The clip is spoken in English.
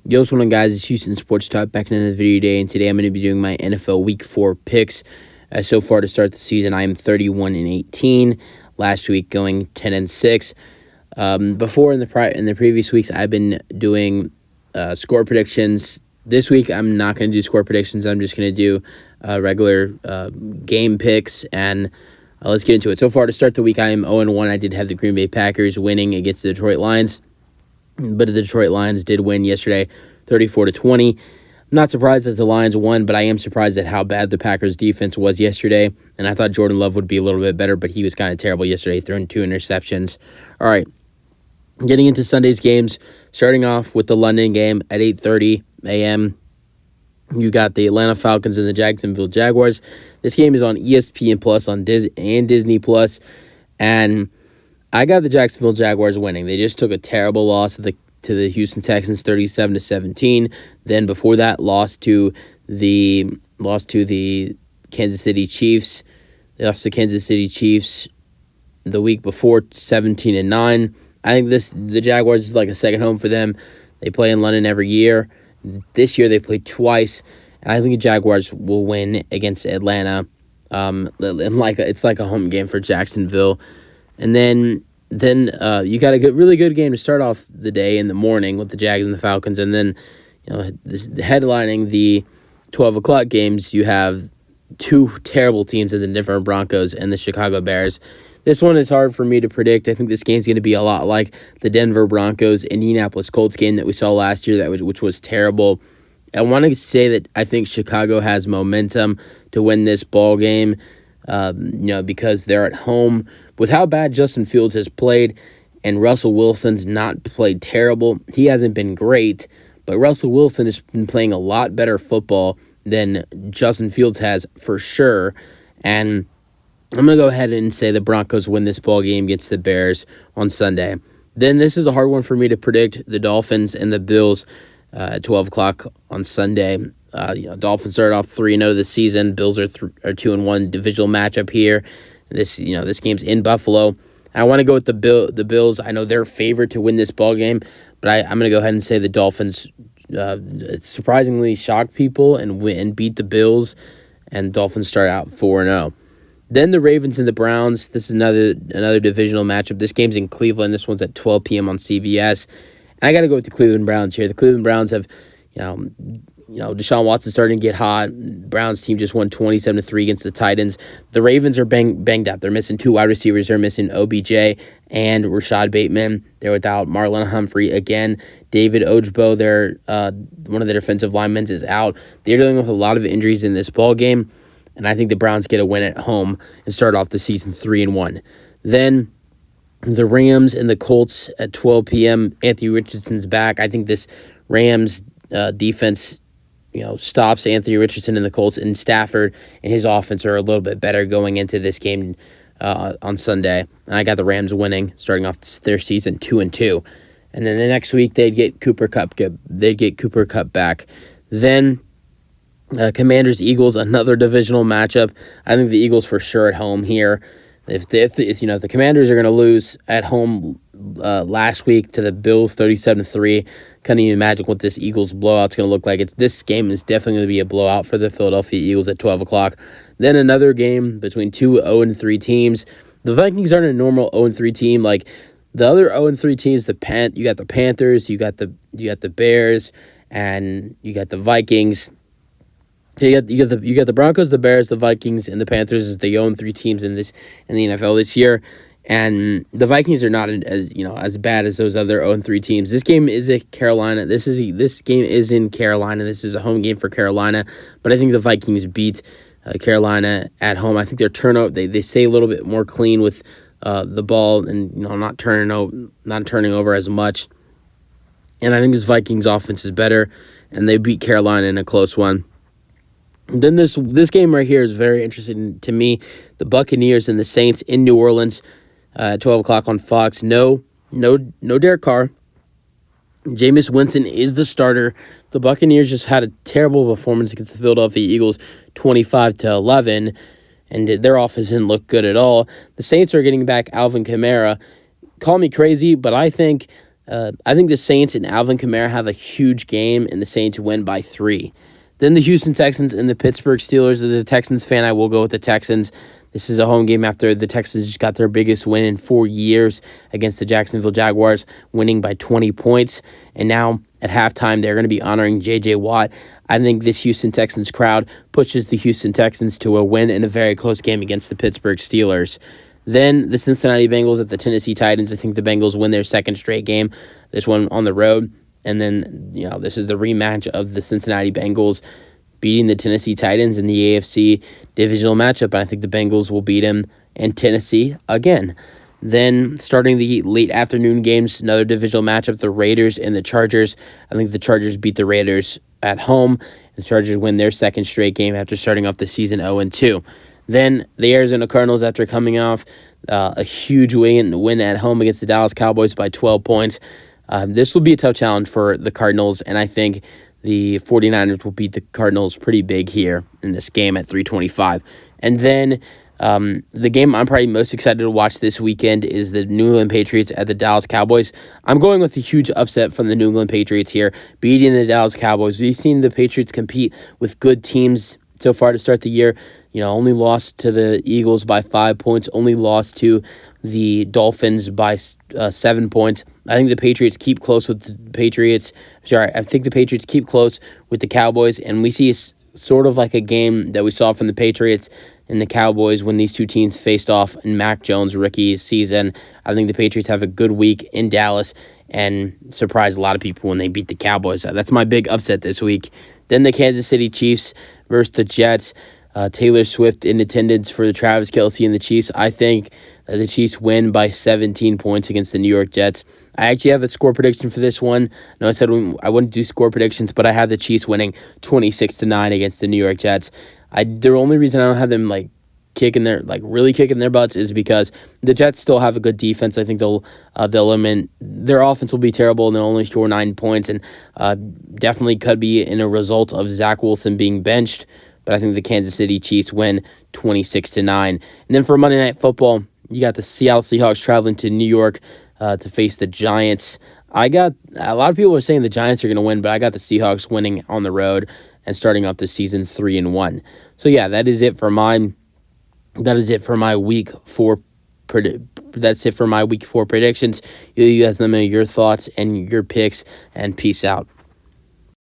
Yo, what's going on, guys? It's Houston Sports Talk back in the video today, and today I'm going to be doing my NFL Week 4 picks. So far to start the season, I am 31-18. Last week, going 10-6. Before in the previous weeks, I've been doing score predictions. This week, I'm not going to do score predictions. I'm just going to do regular game picks, and let's get into it. So far to start the week, I am 0-1. I did have the Green Bay Packers winning against the Detroit Lions. But the Detroit Lions did win yesterday, 34-20. I'm not surprised that the Lions won, but I am surprised at how bad the Packers' defense was yesterday. And I thought Jordan Love would be a little bit better, but he was kind of terrible yesterday, throwing 2 interceptions. All right, getting into Sunday's games, starting off with the London game at 8:30 a.m. You got the Atlanta Falcons and the Jacksonville Jaguars. This game is on ESPN Plus and Disney Plus, and I got the Jacksonville Jaguars winning. They just took a terrible loss to the Houston Texans, 37-17. Then before that, lost to the Kansas City Chiefs. They lost to Kansas City Chiefs the week before, 17-9. I think the Jaguars is like a second home for them. They play in London every year. This year they played twice, and I think the Jaguars will win against Atlanta. And it's like a home game for Jacksonville. And then you got a really good game to start off the day in the morning with the Jags and the Falcons. And then, headlining the 12 o'clock games, you have 2 terrible teams in the Denver Broncos and the Chicago Bears. This one is hard for me to predict. I think this game's going to be a lot like the Denver Broncos-Indianapolis Colts game that we saw last year, which was terrible. I want to say that I think Chicago has momentum to win this ball game. Because they're at home. With how bad Justin Fields has played, and Russell Wilson's not played terrible. He hasn't been great, but Russell Wilson has been playing a lot better football than Justin Fields has for sure. And I'm going to go ahead and say the Broncos win this ball game against the Bears on Sunday. Then this is a hard one for me to predict. The Dolphins and the Bills at 12 o'clock on Sunday. Dolphins started off 3-0 this season. Bills are 2-1 divisional matchup here. This game's in Buffalo. I want to go with the Bills. I know they're favored to win this ball game, but I'm going to go ahead and say the Dolphins surprisingly shock people and beat the Bills, and Dolphins start out 4-0. Then the Ravens and the Browns. This is another divisional matchup. This game's in Cleveland. This one's at 12 p.m. on CBS. And I got to go with the Cleveland Browns here. The Cleveland Browns have, Deshaun Watson starting to get hot. Browns team just won 27-3 against the Titans. The Ravens are banged up. They're missing 2 wide receivers. They're missing OBJ and Rashad Bateman. They're without Marlon Humphrey again. David Ojabo, one of their defensive linemen, is out. They're dealing with a lot of injuries in this ball game, and I think the Browns get a win at home and start off the season 3-1. Then the Rams and the Colts at 12 p.m. Anthony Richardson's back. I think this Rams defense stops Anthony Richardson and the Colts, and Stafford and his offense are a little bit better going into this game on Sunday. And I got the Rams winning, starting off their season 2-2. And then the next week they'd get Cooper Kupp back. Then Commanders-Eagles, another divisional matchup. I think the Eagles for sure at home here. If the Commanders are going to lose at home last week to the Bills 37-3, couldn't even imagine what this Eagles blowout's going to look like. This game is definitely going to be a blowout for the Philadelphia Eagles at 12 o'clock. Then another game between 2 0-3 teams. The Vikings aren't a normal 0-3 team like the other 0-3 teams. You got the Panthers, you got the Bears, and you got the Vikings. You got the Broncos, the Bears, the Vikings, and the Panthers as the 0-3 teams in the NFL this year. And the Vikings are not as bad as those other 0-3 teams. This game is in Carolina. This game is in Carolina. This is a home game for Carolina. But I think the Vikings beat Carolina at home. I think their turnover they stay a little bit more clean with the ball and not turning over as much. And I think this Vikings offense is better, and they beat Carolina in a close one. Then this game right here is very interesting to me. The Buccaneers and the Saints in New Orleans at 12 o'clock on Fox. No Derek Carr. Jameis Winston is the starter. The Buccaneers just had a terrible performance against the Philadelphia Eagles, 25-11, and their offense didn't look good at all. The Saints are getting back Alvin Kamara. Call me crazy, but I think I think the Saints and Alvin Kamara have a huge game, and the Saints win by 3. Then the Houston Texans and the Pittsburgh Steelers. As a Texans fan, I will go with the Texans. This is a home game after the Texans just got their biggest win in 4 years against the Jacksonville Jaguars, winning by 20 points. And now at halftime, they're going to be honoring J.J. Watt. I think this Houston Texans crowd pushes the Houston Texans to a win in a very close game against the Pittsburgh Steelers. Then the Cincinnati Bengals at the Tennessee Titans. I think the Bengals win their second straight game, this one on the road. And then, this is the rematch of the Cincinnati Bengals beating the Tennessee Titans in the AFC divisional matchup. And I think the Bengals will beat them in Tennessee again. Then starting the late afternoon games, another divisional matchup, the Raiders and the Chargers. I think the Chargers beat the Raiders at home. The Chargers win their second straight game after starting off the season 0-2. Then the Arizona Cardinals, after coming off a huge win at home against the Dallas Cowboys by 12 points. This will be a tough challenge for the Cardinals, and I think the 49ers will beat the Cardinals pretty big here in this game at 325. And then the game I'm probably most excited to watch this weekend is the New England Patriots at the Dallas Cowboys. I'm going with a huge upset from the New England Patriots here, beating the Dallas Cowboys. We've seen the Patriots compete with good teams so far to start the year. Only lost to the Eagles by 5 points, only lost to the Dolphins by 7 points. I think the Patriots keep close with the Patriots. I think the Patriots keep close with the Cowboys, and we see sort of like a game that we saw from the Patriots and the Cowboys when these two teams faced off in Mac Jones' rookie season. I think the Patriots have a good week in Dallas and surprise a lot of people when they beat the Cowboys. That's my big upset this week. Then the Kansas City Chiefs versus the Jets. Taylor Swift in attendance for the Travis Kelce and the Chiefs. I think that the Chiefs win by 17 points against the New York Jets. I actually have a score prediction for this one. I said I wouldn't do score predictions, but I have the Chiefs winning 26-9 against the New York Jets. The only reason I don't have them really kicking their butts is because the Jets still have a good defense. I think they'll their offense will be terrible and they'll only score 9 points, and definitely could be in a result of Zach Wilson being benched. But I think the Kansas City Chiefs win 26-9. And then for Monday Night Football, you got the Seattle Seahawks traveling to New York to face the Giants. A lot of people are saying the Giants are going to win, but I got the Seahawks winning on the road and starting off the season 3-1. So yeah, that is it for my week 4. That's it for my week 4 predictions. You guys let me know your thoughts and your picks, and peace out.